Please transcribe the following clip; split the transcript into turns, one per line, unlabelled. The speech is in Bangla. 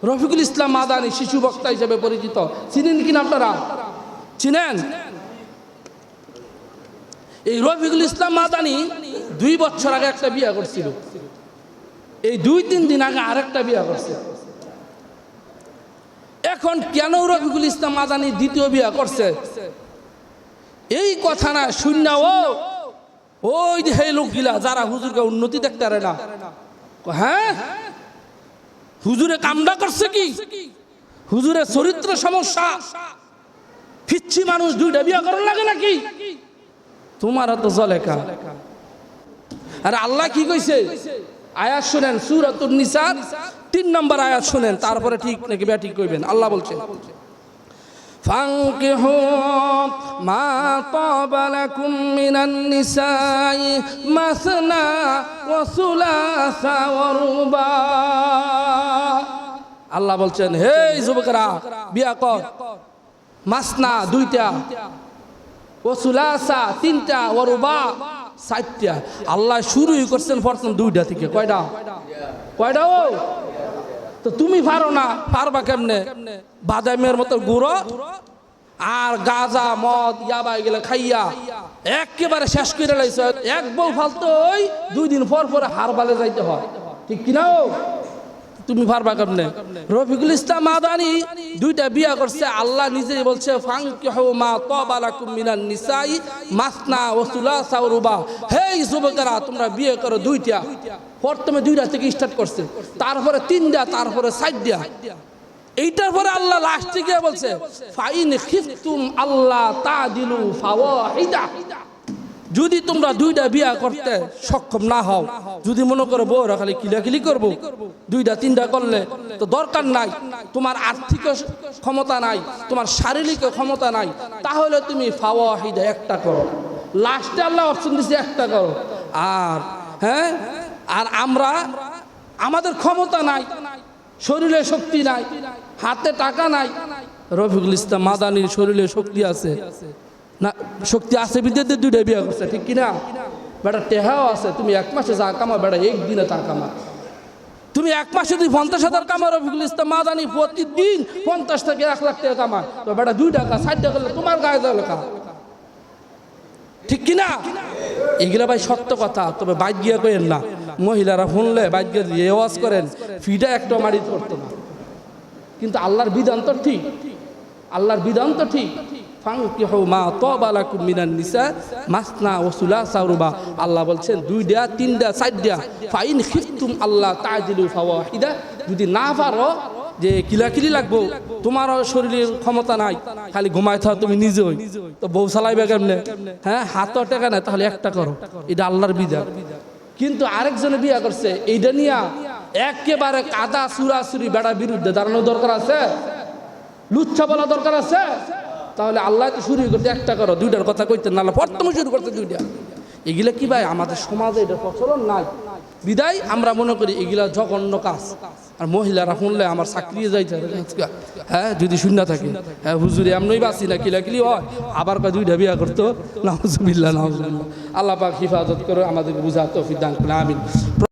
রফিকুল ইসলাম মাদানী শিশু বক্তা হিসেবে পরিচিত, চিনেন কিনা আপনারা? চিনেন? এই রফিকুল ইসলাম মাদানী 2 বছর আগে একটা বিয়ে করছিল, এই 2-3 দিন আগে আরেকটা বিয়ে করছে। এখন কেন রফিকুল ইসলাম মাদানী দ্বিতীয় বিয়ে করছে এই কথা না শুননা ওই যে হে লোকগুলা যারা হুজুরকে উন্নতি দেখতে পারে না, হ্যাঁ হুজুরে কামডা করছে কি, হুজুরের চরিত্র সমস্যা, ফিচ্ছি মানুষ 2টা বিয়ে করার লাগে নাকি, তোমার তো জলে কা। আরে আল্লাহ কি কইছে আয়াত শুনেন, সূরাতুন নিসা 3 নম্বর আয়াত শুনেন, তারপরে ঠিক নাকি ব্যাঠিক কইবেন। আল্লাহ বলছে ফানকিহু মা তাবা লাকুম মিনান নিসাই মাসনা ওয়া সুলাসা ওয়া রুবা। আল্লাহ বলছেন হে যুবকরা বিয়া কর, মাসনা 2টা, ওয়া সুলাসা 3টা, ওয়া রুবা 4টা। আল্লাহ শুরুই করছেন প্রথম 2টা থেকে। কয়টা? তো তুমি পারো না, পারবা কেমনে? বাদামের মতো গুঁড়ো আর গাঁজা মদ ইয়াবা এগুলো খাইয়া একেবারে শেষ করে লাইছে। এক বউ ফালতো ওই 2 দিন পর পর হারবালে যাইতে হয়, ঠিক কিনা? তুমি পারবা কেমনে? রফিকুল ইসলাম মাদানী 2টা বিয়া করছে। আল্লাহ নিজেই বলছে ফানকিহু মা তাবা লাকুম মিনান নিসাই মাসনা ওয়া সুলাসা ওয়া রুবা। হে যুবকেরা তোমরা বিয়ে করো 2টা। প্রথমে 2টা থেকে স্টার্ট করছে, তারপরে 3টা, তারপরে 4টা। এইটার পরে আল্লাহ লাস্টে গিয়ে বলছে ফাইন খিফতুম আল্লাহ তাদিলু ফাওয়াহিদা। যদি তোমরা 2টা বিয়া করতে সক্ষম না হও, যদি মনে করো বউরা খালি কিলাকিলি করবো, 2টা 3টা করলে তো দরকার নাই, তোমার আর্থিক ক্ষমতা নাই, তোমার শারীরিক ক্ষমতা নাই, তাহলে তুমি ফাওয়াহিদা একটা করো। লাস্টে আল্লাহ অপশন দিচ্ছে একটা করো। আর হ্যাঁ, আর আমাদের ক্ষমতা নাই, শরীরে শক্তি নাই, হাতে টাকা নাই। রফিকুল ইসলাম মাদানীর শরীরে শক্তি আছে না, শক্তি আছে বিদ্যুৎ 2টা বিয়ে করছে, ঠিক কিনা? বেটা টেহাও আছে, তুমি 1 মাসে যা কামা বেটা 1 দিনে তা কামা। তুমি 1 মাসে যদি 50,000 কামা, রফিকুল ইসলাম মাদানী প্রতিদিন 50 থেকে 1 লাখ টাকা কামায়, তো বেটা 2 টাকা 4 টাকা করলে তোমার গায়ে যাও লেখা, ঠিক কিনা? এগুলা ভাই সত্য কথা। তবে বাইক গিয়া কইেন না, মহিলারা শুনলে বাইক গিয়ে রেওয়াজ করেন, ফিডা একটা মারি করতো না। কিন্তু আল্লাহর বিধান তো ঠিক, আল্লাহর বিধান তো ঠিক। ফানকিহু মা তাবা লাকুম মিনান নিসা মাসনা ওয়া সুলাসা ওয়া রুবা। আল্লাহ বলছেন 2টা 3টা 4টা। ফাইন খিফতুম আল্লাহ তাদিলু ফাওয়াহিদা। যদি না পারো যে কিলাকিলি লাগবো, তোমার শরীরের ক্ষমতা নাই, খালি ঘুমাই থাও তুমি নিজেই, তো বউ চালাইবে কেমনে? হ্যাঁ, হাতও টেকা নাই, তাহলে একটা করো। এটা আল্লাহর বিধান। কিন্তু আরেকজনে বিয়া করছে, এইটা নিয়ে একেবারে কাদা চুরাচুরি বেড়ার বিরুদ্ধে দাঁড়ানোর দরকার আছে, লুচ্ছা বলা দরকার আছে। তাহলে আল্লাহ তো শুরু করতে একটা করো, 2টার কথা কইতেন না, প্রথমে শুরু করতে 2টা। এগুলা কি ভাই আমাদের সমাজে এটা প্রচলন নাই, বিদায় আমরা মনে করি এগুলা জঘন্য কাজ। আর মহিলারা শুনলে আমার চাকরি যাইতে, হ্যাঁ যদি শূন্য থাকে, হ্যাঁ হুজুরে এমনই বাঁচি না, কিলাকিলি হয়, আবার 2টা বিয়া করতো। নাউজুবিল্লাহ, নাউজুবিল্লাহ। আল্লাহ পাক হিফাজত করে আমাদেরকে বুঝা তৌফিক দান করেন, আমিন।